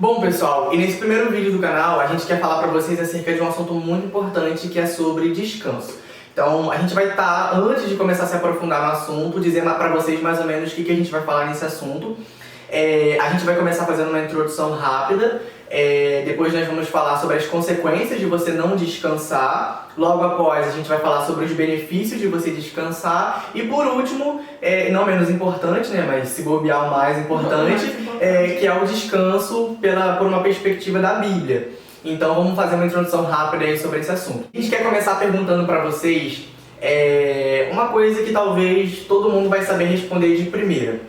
Bom, pessoal, e nesse primeiro vídeo do canal a gente quer falar para vocês acerca de um assunto muito importante que é sobre descanso. Então a gente vai estar, antes de começar a se aprofundar no assunto, dizendo para vocês mais ou menos o que a gente vai falar nesse assunto. A gente vai começar fazendo uma introdução rápida, depois nós vamos falar sobre as consequências de você não descansar. Logo após a gente vai falar sobre os benefícios de você descansar. E por último, não menos importante, né, mas se bobear o mais importante, que é o descanso por uma perspectiva da Bíblia. Então vamos fazer uma introdução rápida aí sobre esse assunto. A gente quer começar perguntando para vocês uma coisa que talvez todo mundo vai saber responder de primeira.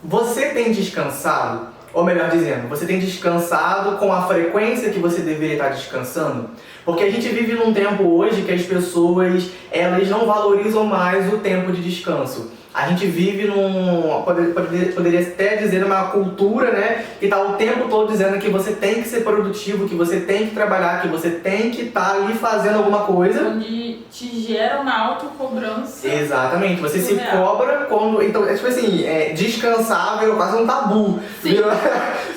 Você tem descansado? Ou melhor dizendo, você tem descansado com a frequência que você deveria estar descansando? Porque a gente vive num tempo hoje que as pessoas, elas não valorizam mais o tempo de descanso. A gente vive poderia até dizer, uma cultura, né, que está o tempo todo dizendo que você tem que ser produtivo, que você tem que trabalhar, que você tem que estar ali fazendo alguma coisa. Onde te gera uma autocobrança. Exatamente, você se cobra quando... Então, tipo assim, descansar virou quase um tabu.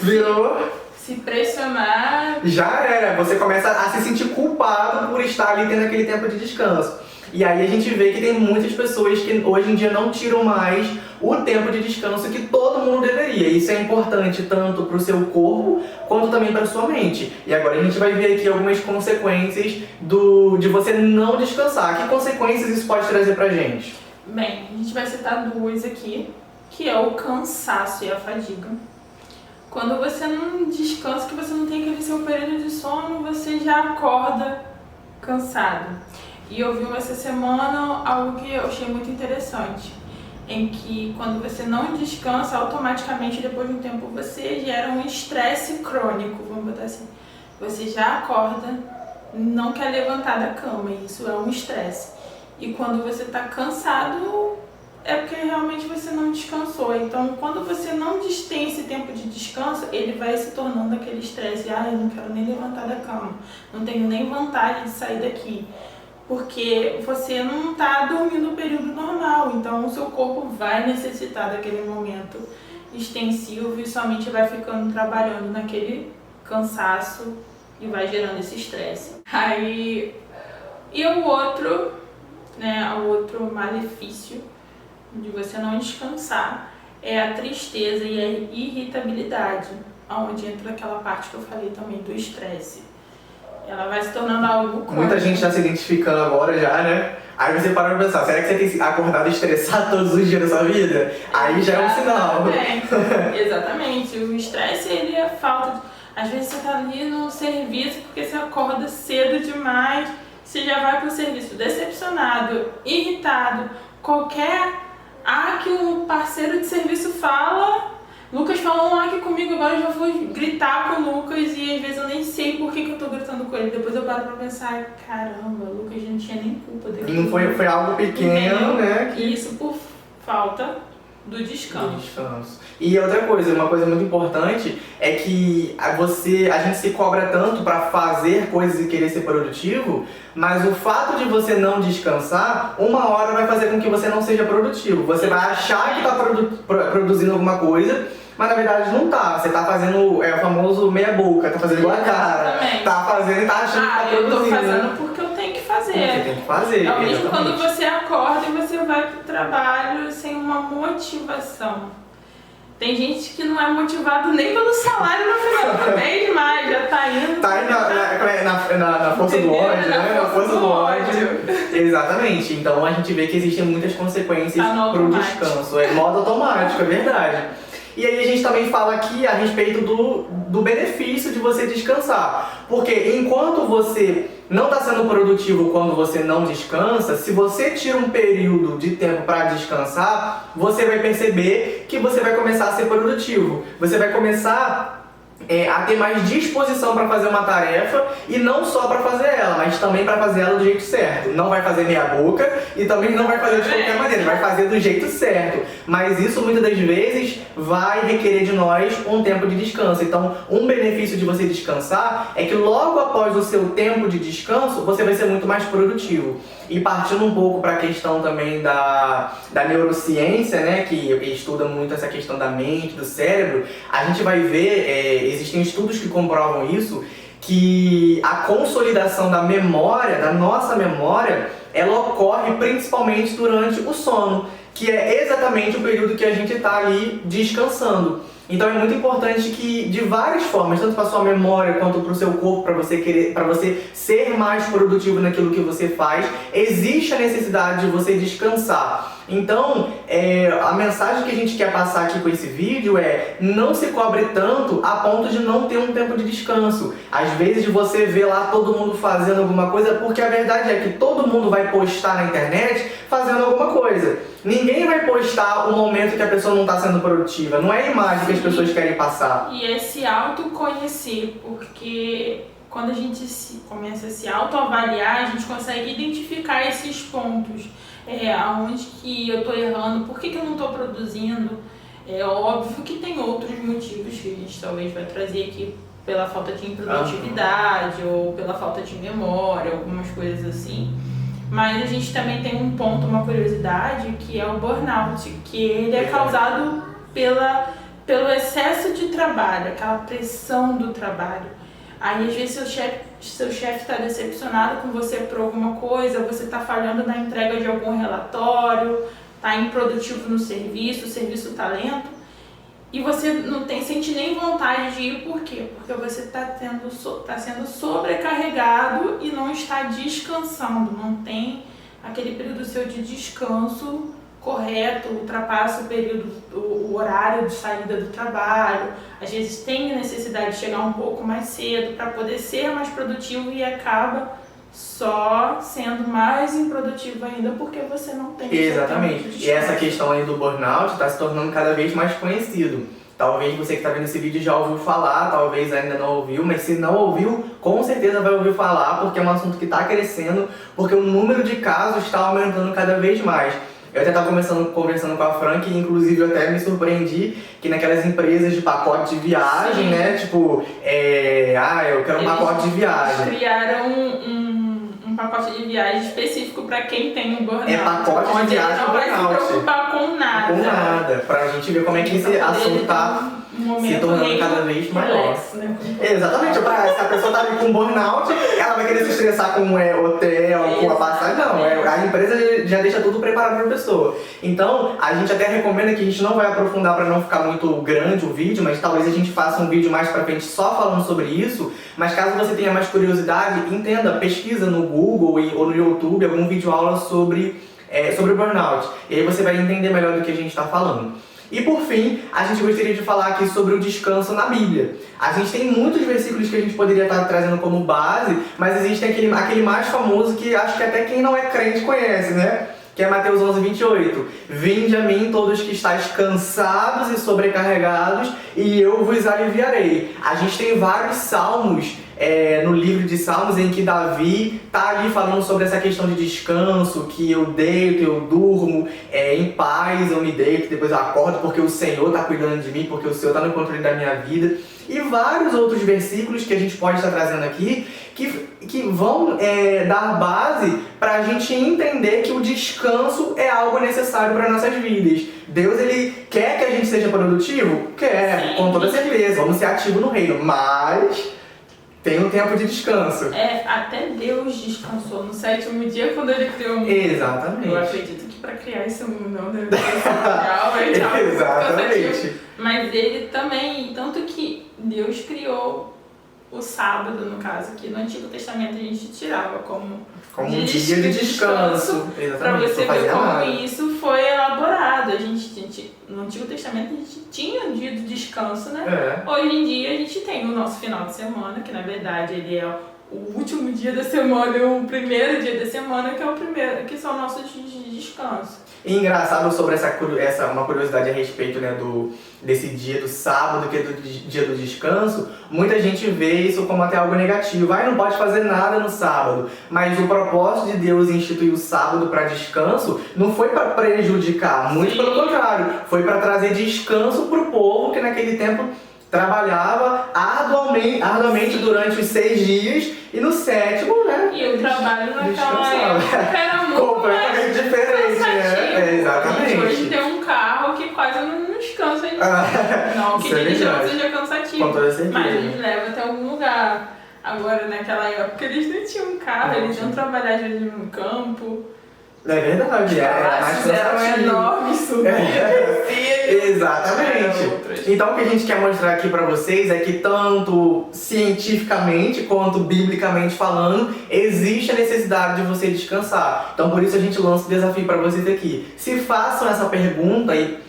Virou... Se pressionar... Já era, você começa a se sentir culpado por estar ali tendo aquele tempo de descanso. E aí a gente vê que tem muitas pessoas que hoje em dia não tiram mais o tempo de descanso que todo mundo deveria. Isso é importante tanto para o seu corpo quanto também para a sua mente. E agora a gente vai ver aqui algumas consequências de você não descansar. Que consequências isso pode trazer pra gente? Bem, a gente vai citar duas aqui, que é o cansaço e a fadiga. Quando você não descansa, que você não tem aquele seu período de sono, você já acorda cansado. E eu vi essa semana algo que eu achei muito interessante, em que quando você não descansa, automaticamente depois de um tempo você gera um estresse crônico, vamos botar assim. Você já acorda, não quer levantar da cama, e isso é um estresse. E quando você está cansado, é porque realmente você não descansou. Então, quando você não tem esse tempo de descanso, ele vai se tornando aquele estresse. Eu não quero nem levantar da cama, não tenho nem vontade de sair daqui. Porque você não está dormindo no período normal, então o seu corpo vai necessitar daquele momento extensivo e sua mente vai ficando trabalhando naquele cansaço e vai gerando esse estresse. E o outro malefício de você não descansar é a tristeza e a irritabilidade, onde entra aquela parte que eu falei também do estresse. Ela vai se tornando algo crônico. Muita gente já se identificando agora já, né? Aí você para pra pensar, será que você tem acordado estressado todos os dias da sua vida? Aí já é um sinal. Exatamente. O estresse, ele é falta de... Às vezes você tá ali no serviço porque você acorda cedo demais, você já vai pro serviço decepcionado, irritado, que o parceiro de serviço fala... Lucas falou aqui comigo, agora eu já vou gritar com o Lucas e às vezes eu nem sei por que eu tô gritando com ele. Depois eu paro pra pensar, caramba, o Lucas não tinha nem culpa daquilo. Não foi algo pequeno, né? E isso por falta do descanso. E outra coisa, uma coisa muito importante é que a gente se cobra tanto para fazer coisas e querer ser produtivo, mas o fato de você não descansar, uma hora vai fazer com que você não seja produtivo. Você vai achar que está produzindo alguma coisa, mas na verdade não tá. Você tá fazendo o famoso meia boca, tá fazendo igual a cara. Exatamente. Tá fazendo e tá achando que tá produzindo. Eu tô fazendo porque eu tenho que fazer. Você tem que fazer. É o mesmo exatamente. quando você acorda e você vai pro trabalho sem uma motivação. Tem gente que não é motivado nem pelo salário no final do mês, mas já tá indo. Tá indo na força do ódio, né? Na força do ódio. Exatamente. Então a gente vê que existem muitas consequências pro descanso. É modo automático, é verdade. E aí a gente também fala aqui a respeito do benefício de você descansar. Porque enquanto você não está sendo produtivo quando você não descansa, se você tira um período de tempo para descansar, você vai perceber que você vai começar a ser produtivo. Você vai começar a ter mais disposição para fazer uma tarefa e não só para fazer ela, mas também para fazer ela do jeito certo. Não vai fazer meia boca e também não vai fazer de qualquer maneira, vai fazer do jeito certo. Mas isso muitas das vezes vai requerer de nós um tempo de descanso. Então, um benefício de você descansar é que logo após o seu tempo de descanso, você vai ser muito mais produtivo. E partindo um pouco para a questão também da neurociência, né, que estuda muito essa questão da mente, do cérebro, a gente vai ver existem estudos que comprovam isso, que a consolidação da memória, da nossa memória, ela ocorre principalmente durante o sono, que é exatamente o período que a gente está ali descansando. Então é muito importante que, de várias formas, tanto para sua memória quanto para o seu corpo, para você ser mais produtivo naquilo que você faz, existe a necessidade de você descansar. Então, a mensagem que a gente quer passar aqui com esse vídeo é: não se cobre tanto a ponto de não ter um tempo de descanso. Às vezes você vê lá todo mundo fazendo alguma coisa, porque a verdade é que todo mundo vai postar na internet fazendo alguma coisa. Ninguém vai postar o momento que a pessoa não está sendo produtiva. Não é a imagem que as pessoas querem passar. E é se autoconhecer, porque quando a gente começa a se autoavaliar, a gente consegue identificar esses pontos. Aonde que eu estou errando, por que eu não estou produzindo. É óbvio que tem outros motivos que a gente talvez vai trazer aqui, pela falta de improdutividade ou pela falta de memória, algumas coisas assim. Mas a gente também tem um ponto, uma curiosidade, que é o burnout, que ele é causado pelo excesso de trabalho, aquela pressão do trabalho. Aí às vezes seu chefe está decepcionado com você por alguma coisa, você está falhando na entrega de algum relatório, está improdutivo no serviço, o serviço está lento, e você não sente nem vontade de ir. Por quê? Porque você está sendo sobrecarregado e não está descansando, não tem aquele período seu de descanso correto, ultrapassa o período, o horário de saída do trabalho, às vezes tem a necessidade de chegar um pouco mais cedo para poder ser mais produtivo e acaba só sendo mais improdutivo ainda porque você não tem. Exatamente. E essa questão aí do burnout está se tornando cada vez mais conhecido. Talvez você que está vendo esse vídeo já ouviu falar, talvez ainda não ouviu, mas se não ouviu, com certeza vai ouvir falar, porque é um assunto que está crescendo, porque o número de casos está aumentando cada vez mais. Eu até estava conversando com a Frank, e inclusive eu até me surpreendi que naquelas empresas de pacote de viagem, sim, né? Tipo, eu quero um pacote de viagem. Eles criaram um pacote de viagem específico para quem tem um burnout. É pacote de viagem com burnout. Não vai se preocupar com nada. Com nada, pra gente ver como é que esse assunto tá se tornando cada vez maior. Né? Exatamente, se a pessoa tá ali com burnout, ela vai querer se estressar com hotel, com a passagem. Não, a empresa já deixa tudo preparado pra pessoa. Então, a gente até recomenda que a gente não vai aprofundar pra não ficar muito grande o vídeo, mas talvez a gente faça um vídeo mais pra frente só falando sobre isso. Mas caso você tenha mais curiosidade, entenda, pesquisa no Google ou no YouTube algum vídeo aula sobre burnout. E aí você vai entender melhor do que a gente está falando. E por fim, a gente gostaria de falar aqui sobre o descanso na Bíblia. A gente tem muitos versículos que a gente poderia estar trazendo como base, mas existe aquele mais famoso que acho que até quem não é crente conhece, né? Que é Mateus 11:28. Vinde a mim todos que estáis cansados e sobrecarregados, e eu vos aliviarei. A gente tem vários salmos no livro de Salmos em que Davi está ali falando sobre essa questão de descanso, que eu deito, eu durmo em paz, eu me deito, depois eu acordo porque o Senhor está cuidando de mim, porque o Senhor está no controle da minha vida. E vários outros versículos que a gente pode estar trazendo aqui que vão dar base para a gente entender que o descanso é algo necessário para nossas vidas. Deus, Ele quer que a gente seja produtivo? Quer, sim, com toda certeza. Vamos ser ativos no reino, mas tem um tempo de descanso. Até Deus descansou no 7º dia quando Ele criou o mundo. Exatamente. Eu acredito que para criar esse mundo não deve ser legal, exatamente. Mas Ele também, tanto que Deus criou o sábado, no caso, que no Antigo Testamento a gente tirava como um dia de descanso. Para você ver como isso foi elaborado. No Antigo Testamento a gente tinha um dia de descanso, né? Hoje em dia a gente tem o nosso final de semana, que na verdade ele é o último dia da semana e o primeiro dia da semana, que são nossos dias de descanso. E engraçado sobre uma curiosidade a respeito, né, desse dia do sábado, que é do dia do descanso, muita gente vê isso como até algo negativo. Não pode fazer nada no sábado. Mas o propósito de Deus em instituir o sábado para descanso não foi para prejudicar, muito pelo contrário, foi para trazer descanso para o povo que naquele tempo trabalhava arduamente durante os 6 dias e no 7º, né? E o trabalho naquela época era muito completamente diferente, né? Exatamente. Hoje tem um carro que quase não descansa. Não, que dirigir seja cansativo. cansativo. Com toda certeza. Mas nos leva até algum lugar. Agora, naquela época, eles não tinham carro, eles iam trabalhar às vezes no campo. É verdade, é mais eram cansativo. enormes, Exatamente. Então o que a gente quer mostrar aqui pra vocês é que tanto cientificamente quanto biblicamente falando, existe a necessidade de você descansar. Então por isso a gente lança o desafio pra vocês aqui. Se façam essa pergunta e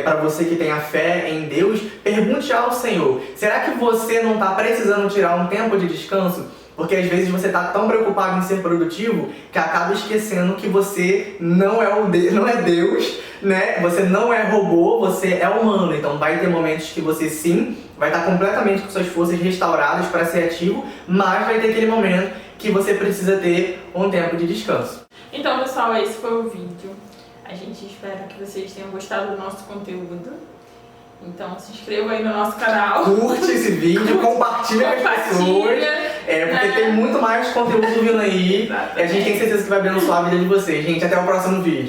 para você que tem a fé em Deus, pergunte ao Senhor: será que você não está precisando tirar um tempo de descanso? Porque às vezes você está tão preocupado em ser produtivo que acaba esquecendo que você não é Deus, né? Você não é robô, você é humano. Então vai ter momentos que você sim vai estar completamente com suas forças restauradas para ser ativo, mas vai ter aquele momento que você precisa ter um tempo de descanso. Então, pessoal, esse foi o vídeo. A gente espera que vocês tenham gostado do nosso conteúdo. Então se inscreva aí no nosso canal. Curte esse vídeo, compartilha com as pessoas. Porque tem muito mais conteúdo vindo aí. Exatamente. E a gente tem certeza que vai abençoar a vida de vocês. Gente, até o próximo vídeo.